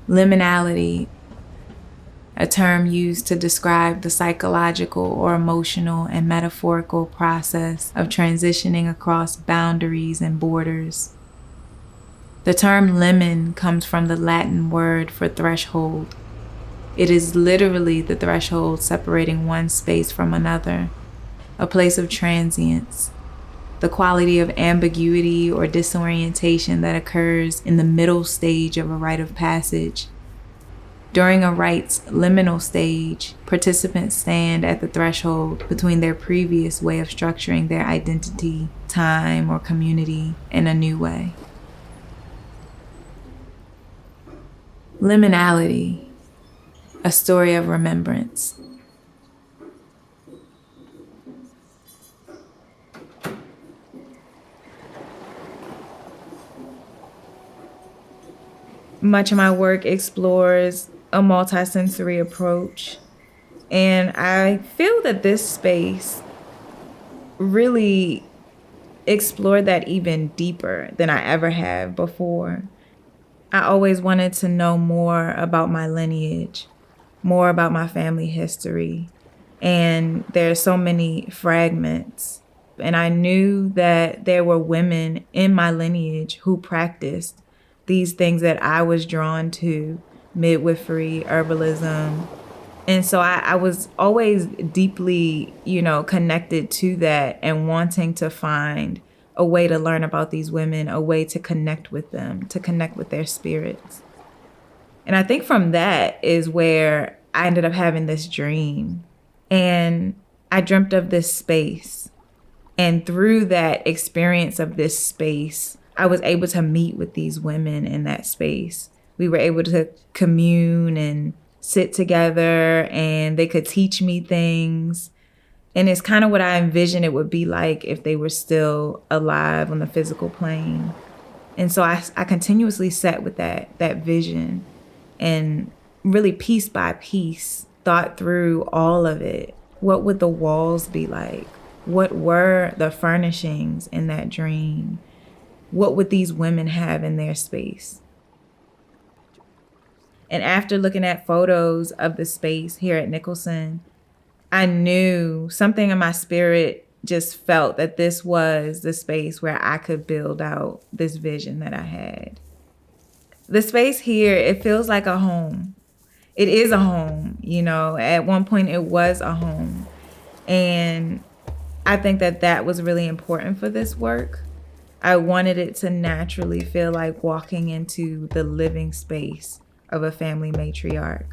Liminality, a term used to describe the psychological or emotional and metaphorical process of transitioning across boundaries and borders. The term limen comes from the Latin word for threshold. It is literally the threshold separating one space from another, a place of transience, the quality of ambiguity or disorientation that occurs in the middle stage of a rite of passage. During a rite's liminal stage, participants stand at the threshold between their previous way of structuring their identity, time, or community in a new way. Liminality, a story of remembrance. Much of my work explores a multisensory approach, and I feel that this space really explored that even deeper than I ever have before. I always wanted to know more about my lineage, more about my family history, and there's so many fragments. And I knew that there were women in my lineage who practiced these things that I was drawn to, midwifery, herbalism. And so I was always deeply, connected to that and wanting to find a way to learn about these women, a way to connect with them, to connect with their spirits. And I think from that is where I ended up having this dream. And I dreamt of this space. And through that experience of this space, I was able to meet with these women in that space. We were able to commune and sit together, and they could teach me things. And it's kind of what I envisioned it would be like if they were still alive on the physical plane. And so I continuously sat with that vision and really piece by piece thought through all of it. What would the walls be like? What were the furnishings in that dream? What would these women have in their space? And after looking at photos of the space here at Nicholson, I knew something in my spirit just felt that this was the space where I could build out this vision that I had. The space here, it feels like a home. It is a home, At one point it was a home. And I think that was really important for this work. I wanted it to naturally feel like walking into the living space of a family matriarch.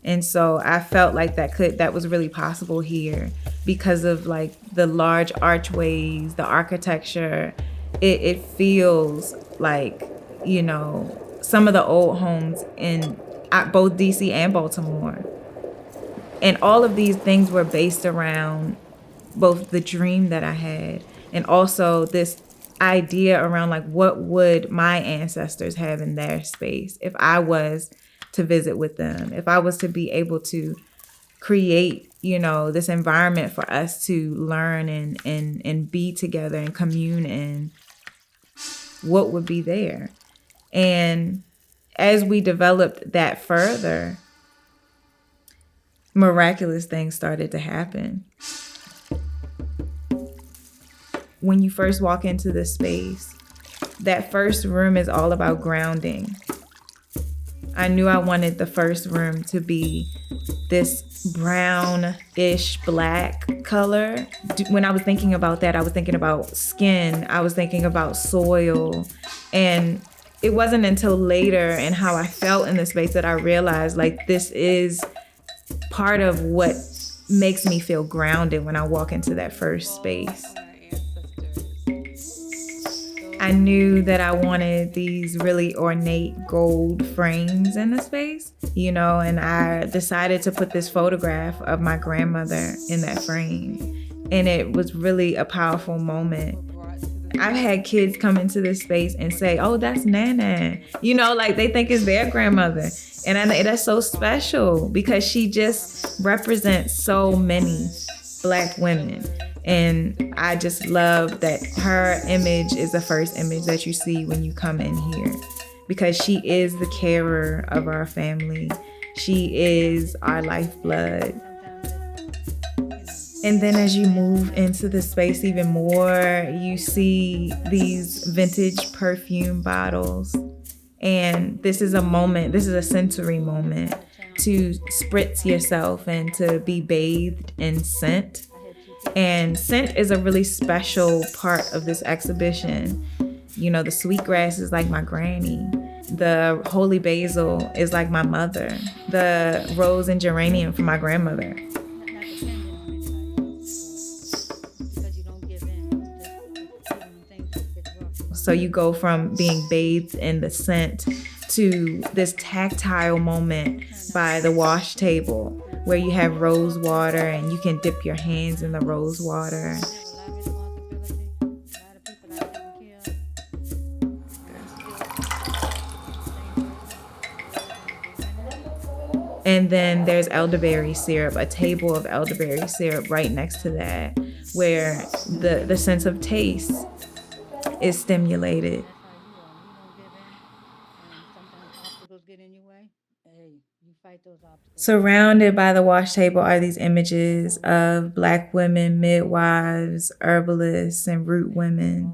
And so I felt like that was really possible here because of like the large archways, the architecture. It feels like, some of the old homes in both DC and Baltimore. And all of these things were based around both the dream that I had and also this idea around like what would my ancestors have in their space if I was to visit with them, if I was to be able to create, this environment for us to learn and be together and commune in, what would be there? And as we developed that further, miraculous things started to happen. When you first walk into the space, that first room is all about grounding. I knew I wanted the first room to be this brownish black color. When I was thinking about that, I was thinking about skin, I was thinking about soil. And it wasn't until later and how I felt in the space that I realized like this is part of what makes me feel grounded when I walk into that first space. I knew that I wanted these really ornate gold frames in the space, and I decided to put this photograph of my grandmother in that frame. And it was really a powerful moment. I've had kids come into this space and say, oh, that's Nana. Like they think it's their grandmother. And I think that's so special because she just represents so many Black women. And I just love that her image is the first image that you see when you come in here because she is the carer of our family. She is our lifeblood. And then as you move into the space even more, you see these vintage perfume bottles. And this is a sensory moment to spritz yourself and to be bathed in scent. And scent is a really special part of this exhibition. The sweetgrass is like my granny. The holy basil is like my mother. The rose and geranium for my grandmother. So you go from being bathed in the scent to this tactile moment by the wash table where you have rose water and you can dip your hands in the rose water. And then there's elderberry syrup, a table of elderberry syrup right next to that, where the sense of taste is stimulated. Surrounded by the wash table are these images of Black women, midwives, herbalists, and root women.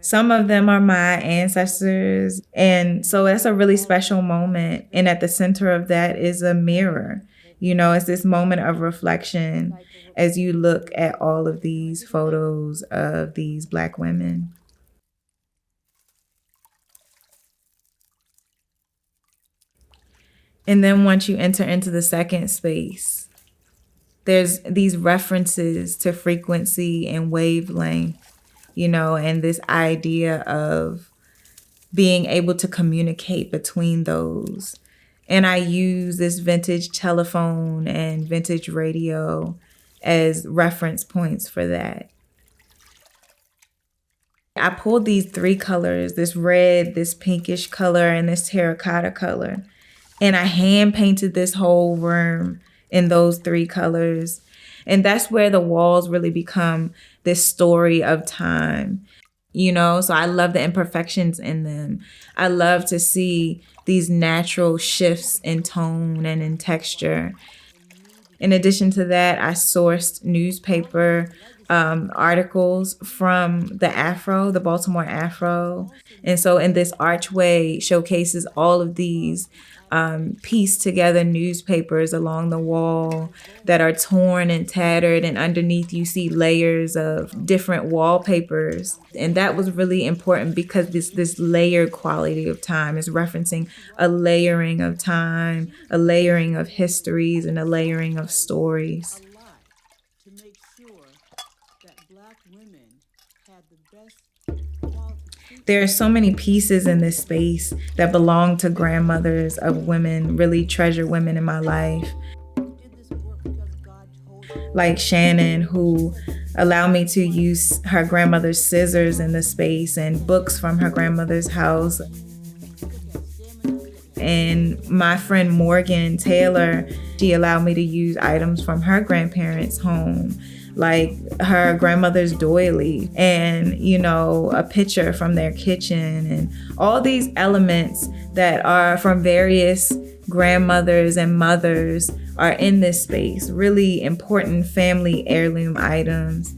Some of them are my ancestors. And so that's a really special moment. And at the center of that is a mirror. It's this moment of reflection as you look at all of these photos of these Black women. And then once you enter into the second space, there's these references to frequency and wavelength, and this idea of being able to communicate between those. And I use this vintage telephone and vintage radio as reference points for that. I pulled these 3 colors, this red, this pinkish color, and this terracotta color. And I hand painted this whole room in those 3 colors. And that's where the walls really become this story of time. So I love the imperfections in them. I love to see these natural shifts in tone and in texture. In addition to that, I sourced newspaper articles from the Baltimore Afro. And so in this archway showcases all of these pieced together newspapers along the wall that are torn and tattered, and underneath you see layers of different wallpapers. And that was really important because this layered quality of time is referencing a layering of time, a layering of histories, and a layering of stories. To make sure that Black women had the best. There are so many pieces in this space that belong to grandmothers of women, really treasured women in my life. Like Shannon, who allowed me to use her grandmother's scissors in the space and books from her grandmother's house. And my friend Morgan Taylor, she allowed me to use items from her grandparents' home, like her grandmother's doily and, a picture from their kitchen, and all these elements that are from various grandmothers and mothers are in this space, really important family heirloom items.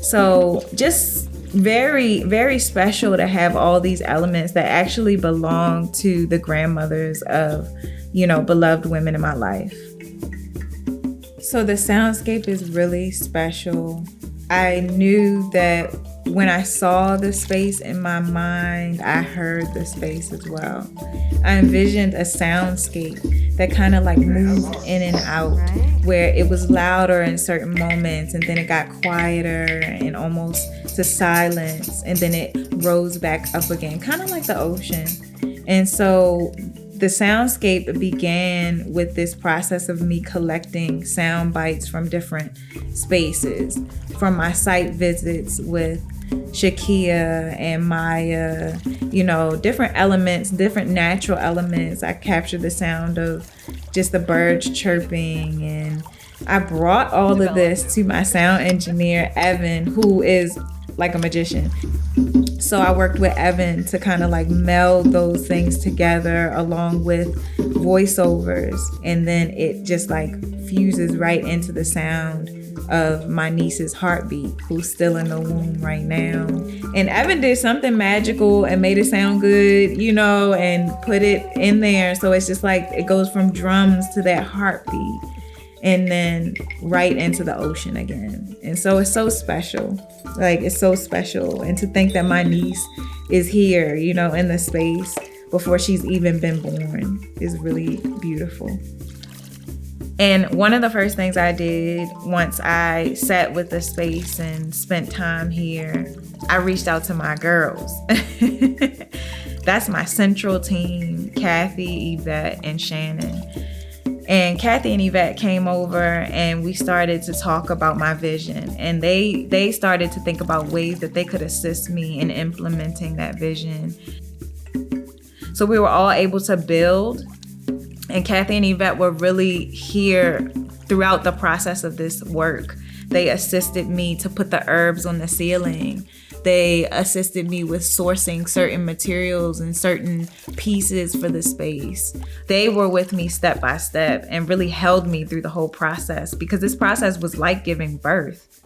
So just very, very special to have all these elements that actually belong to the grandmothers of, beloved women in my life. So the soundscape is really special. I knew that when I saw the space in my mind, I heard the space as well. I envisioned a soundscape that kind of like moved in and out, where it was louder in certain moments and then it got quieter and almost to silence, and then it rose back up again, kind of like the ocean. And so the soundscape began with this process of me collecting sound bites from different spaces, from my site visits with Shakia and Maya, different elements, different natural elements. I captured the sound of just the birds chirping, and I brought all of this to my sound engineer, Evan, who is like a magician. So I worked with Evan to kind of like meld those things together along with voiceovers, and then it just like fuses right into the sound of my niece's heartbeat, who's still in the womb right now. And Evan did something magical and made it sound good, and put it in there. So it's just like it goes from drums to that heartbeat and then right into the ocean again. And so it's so special. Like, it's so special. And to think that my niece is here, in the space before she's even been born is really beautiful. And one of the first things I did once I sat with the space and spent time here, I reached out to my girls. That's my central team, Kathy, Yvette, and Shannon. And Kathy and Yvette came over and we started to talk about my vision. And they started to think about ways that they could assist me in implementing that vision. So we were all able to build. And Kathy and Yvette were really here throughout the process of this work. They assisted me to put the herbs on the ceiling. They assisted me with sourcing certain materials and certain pieces for the space. They were with me step by step and really held me through the whole process, because this process was like giving birth.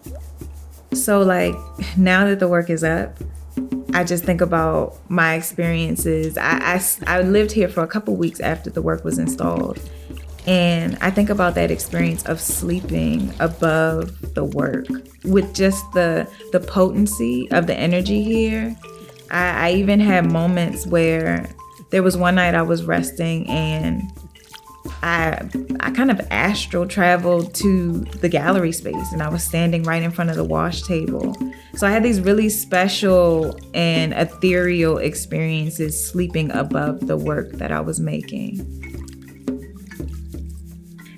So like, now that the work is up, I just think about my experiences. I lived here for a couple weeks after the work was installed. And I think about that experience of sleeping above the work with just the potency of the energy here. I even had moments where there was one night I was resting and I kind of astral traveled to the gallery space, and I was standing right in front of the wash table. So I had these really special and ethereal experiences sleeping above the work that I was making.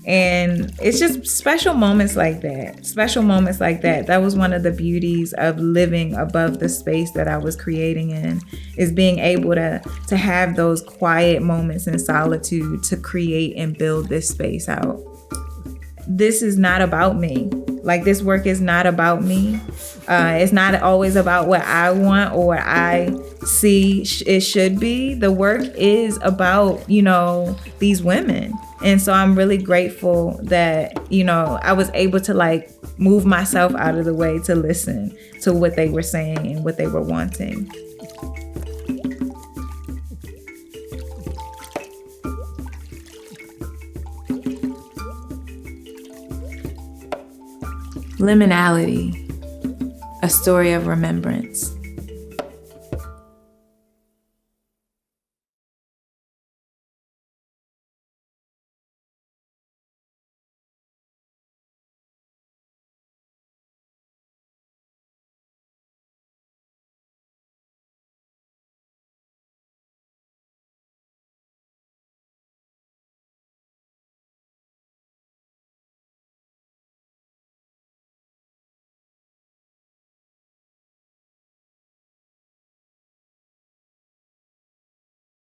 And it's just special moments like that. That was one of the beauties of living above the space that I was creating in, is being able to have those quiet moments in solitude to create and build this space out. This is not about me. Like, this work is not about me. It's not always about what I want or what I see it should be. The work is about, these women. And so I'm really grateful that, I was able to like move myself out of the way to listen to what they were saying and what they were wanting. Liminality, a story of remembrance.